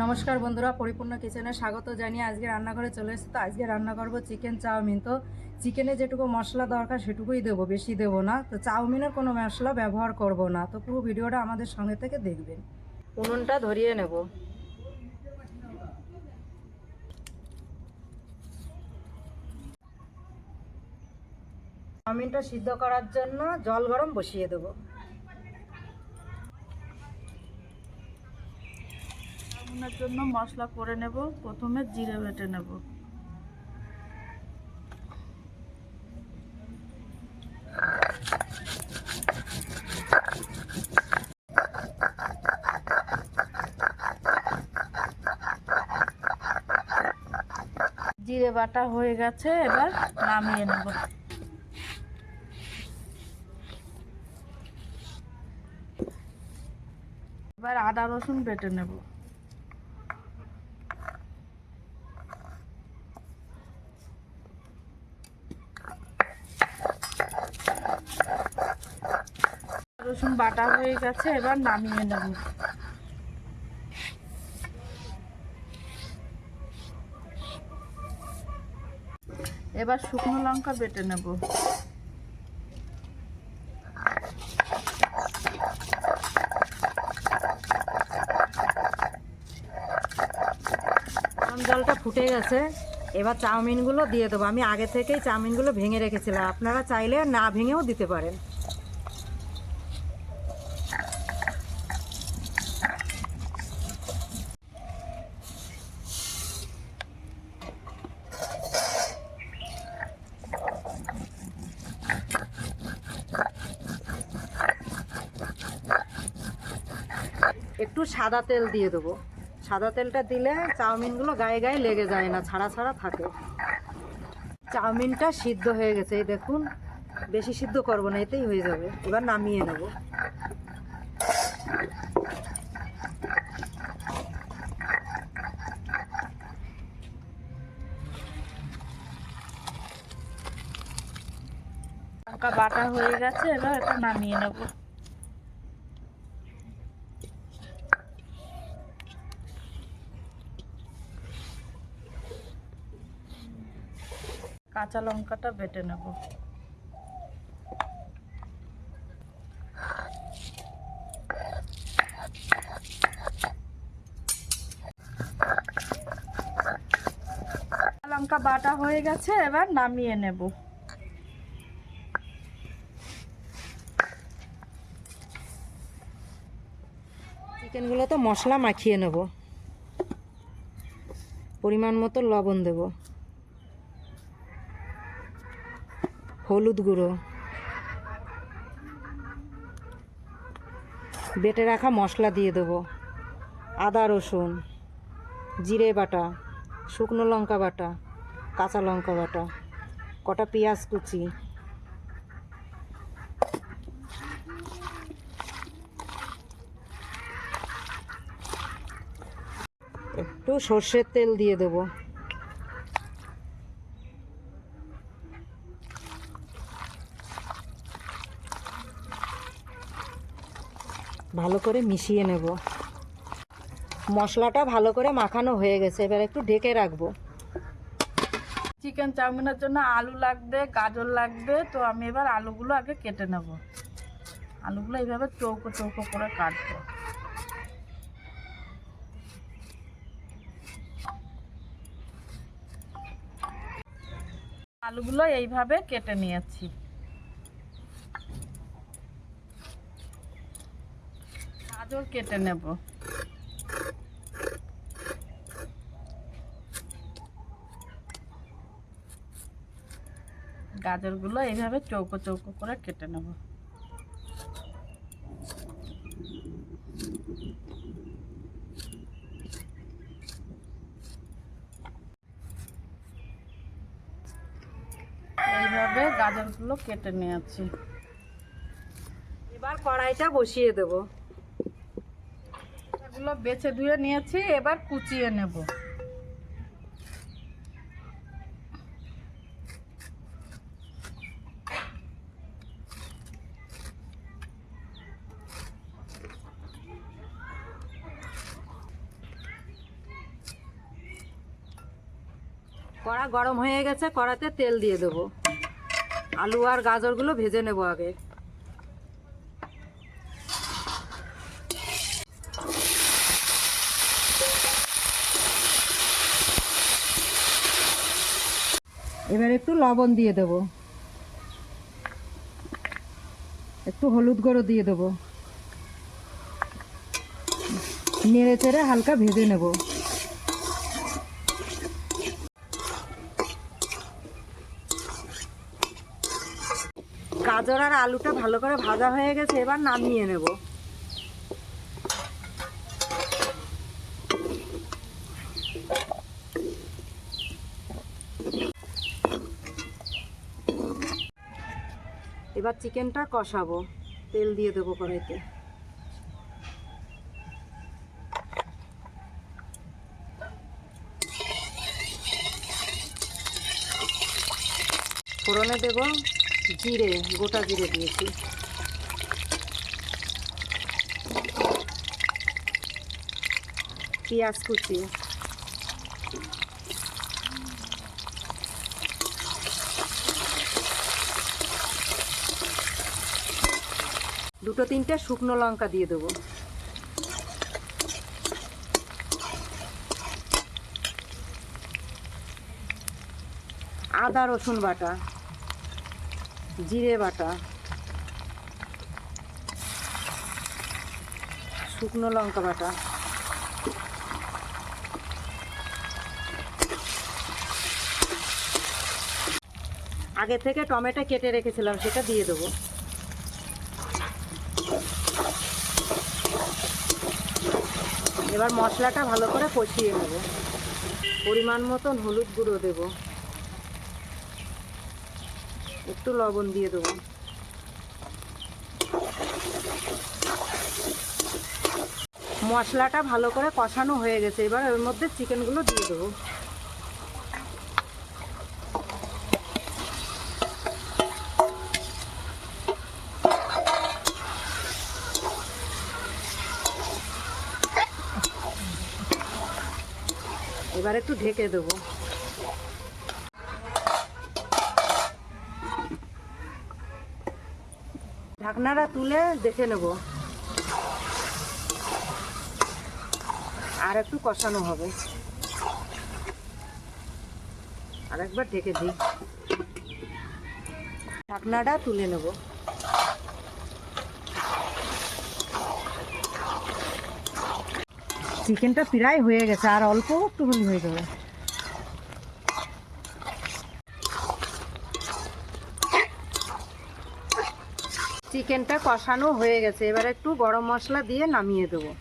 নমস্কার বন্ধুরা, পরিপূর্ণ কিচেনে স্বাগত জানিয়ে আজকে রান্নাঘরে চলে এসেছি। তো আজকে রান্না করব চিকেন চাউমিন। তো চিকেনে যেটুকু মশলা দরকার সেটুকুই দেবো, বেশি দেবো না। তো চাউমিনের কোনো মশলা ব্যবহার করব না। তো পুরো ভিডিওটা আমাদের সঙ্গে থেকে দেখবেন। উনুনটা ধরিয়ে নেব। চাউমিনটা সিদ্ধ করার জন্য জল গরম বসিয়ে দেবো। চাউমিনের জন্য মশলা করে নেব। প্রথমে জিরে বেটে নেব। জিরে বাটা হয়ে গেছে, এবার নামিয়ে নেব। এবার আদা রসুন বেটে নেব। রসুন বাটা হয়ে গেছে, এবার নামিয়ে নেব। এবার শুকনো লঙ্কা বেটে নেব। গরম জলটা ফুটে গেছে, এবার চাউমিনগুলো দিয়ে দেবো। আমি আগে থেকেই চাউমিনগুলো ভেঙে রেখেছিলাম, আপনারা চাইলে না ভেঙেও দিতে পারেন। একটু সাদা তেল দিয়ে দেবো। সাদা তেলটা দিলে চাউমিনগুলো গায়ে গায়ে লেগে যায় না, ছাড়া ছাড়া থাকে। চাউমিনটা সিদ্ধ হয়ে গেছে, এই দেখুন। বেশি সিদ্ধ করবো না, এতেই হয়ে যাবে। এবার নামিয়ে নেব। লঙ্কা বাটা হয়ে গেছে, এবার এটা নামিয়ে নেব। কাঁচা লঙ্কাটা বেটে নেব। লঙ্কা বাটা হয়ে গেছে, এবার নামিয়ে নেব। চিকেনগুলো তো মশলা মাখিয়ে নেব। পরিমাণ মতো লবণ দেব, হলুদ গুঁড়ো, বেটে রাখা মশলা দিয়ে দেবো, আদা রসুন, জিরে বাটা, শুকনো লঙ্কা বাটা, কাঁচা লঙ্কা বাটা, কটা পেঁয়াজ কুচি, একটু সর্ষের তেল দিয়ে দেবো। ভালো করে মিশিয়ে নেব। মশলাটা ভালো করে মাখানো হয়ে গেছে, এবার একটু ঢেকে রাখবো। চিকেন চাউমিনের জন্য আলু লাগবে, গাজর লাগবে। তো আমি এবার আলুগুলো আগে কেটে নেব। আলুগুলো এইভাবে চৌকো চৌকো করে কাটবো। আলুগুলো এইভাবে কেটে নিয়েছি। গাজর কেটে নেব। গাজরগুলো এইভাবে চৌকো চৌকো করে কেটে নেব। এইভাবে গাজরগুলো কেটে নিয়েছি। এবার কড়াইটা বসিয়ে দেব। এগুলো বেছে ধুয়ে নিয়েছি, এবার কুচিয়ে নেব। কড়া গরম হয়ে গেছে, কড়াতে তেল দিয়ে দেবো। আলু আর গাজরগুলো ভেজে নেব আগে। এবার একটু লবণ দিয়ে দেব, একটু হলুদ গুঁড়ো দিয়ে দেবো, নেড়ে চেড়ে হালকা ভেজে নেব। গাজর আর আলুটা ভালো করে ভাজা হয়ে গেছে, এবার নামিয়ে নেব। এবার চিকেনটা কষাবো, তেল দিয়ে দেবো কড়াইতে। ফোড়নে দেব জিরে, গোটা জিরে দিয়েছি, পেঁয়াজ কুচি, দুটো তিনটে শুকনো লঙ্কা দিয়ে দেবো, আদা রসুন বাটা, জিরে বাটা, শুকনো লঙ্কা বাটা, আগে থেকে টমেটো কেটে রেখেছিলাম সেটা দিয়ে দেবো। এবার মশলাটা ভালো করে কষিয়ে নেব। পরিমাণ মতন হলুদ গুঁড়ো দেব, একটু লবণ দিয়ে দেবো। মশলাটা ভালো করে কষানো হয়ে গেছে, এবার এর মধ্যে চিকেনগুলো দিয়ে দেবো। এবার একটু ঢেকে দেবো। ঢাকনাটা তুলে দেখে নেব, আর একটু কষানো হবে। আর একবার ঢেকে দিই, ঢাকনাটা তুলে নেব। চিকেনটা প্রায় হয়ে গেছে, আর অল্প একটু হয়ে যাবে। চিকেনটা কষানো হয়ে গেছে, এবার একটু গরম মশলা দিয়ে নামিয়ে দেবো।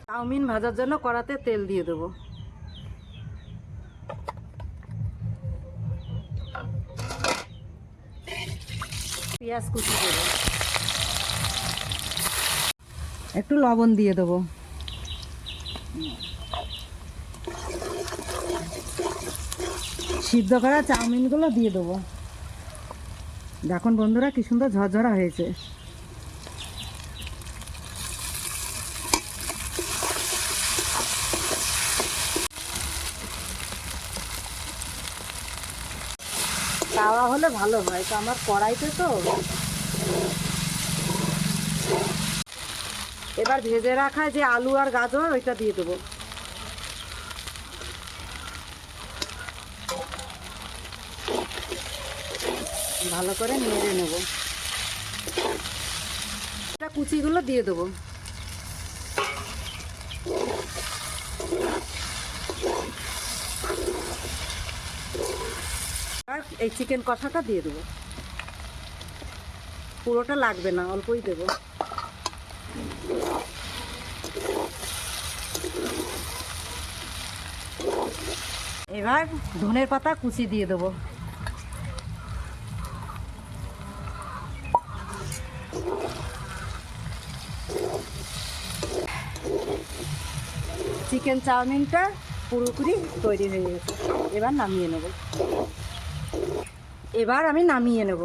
চাউমিন ভাজার জন্য কড়াতে তেল দিয়ে দেবো। পেঁয়াজ কুচি দেবো, একটু লবণ দিয়ে দেবো, সিদ্ধ করা চাউমিনগুলো দিয়ে দেবো। দেখুন বন্ধুরা কি সুন্দর ঝরঝরা হয়েছে। তাওয়া হলে ভালো হয়, তো আমার কড়াইতে তো। এবার ভেজে রাখা যে আলু আর গাজর ওইটা দিয়ে দেবো। ভালো করে নেড়ে নেব। এটা কুচিগুলো দিয়ে দেবো। আর এই চিকেন কষাটা দিয়ে দেবো, পুরোটা লাগবে না, অল্পই দেবো। এবার ধনের পাতা কুচি দিয়ে দেবো। চিকেন চাউমিনটা পুরোপুরি তৈরি হয়ে গেছে। এবার নামিয়ে নেব। এবার আমি নামিয়ে নেব।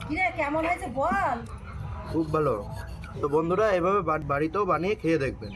কিরে কেমন হয়েছে বল? খুব ভালো। তো বন্ধুরা এভাবে বাড়িতেও বানিয়ে খেয়ে দেখবেন।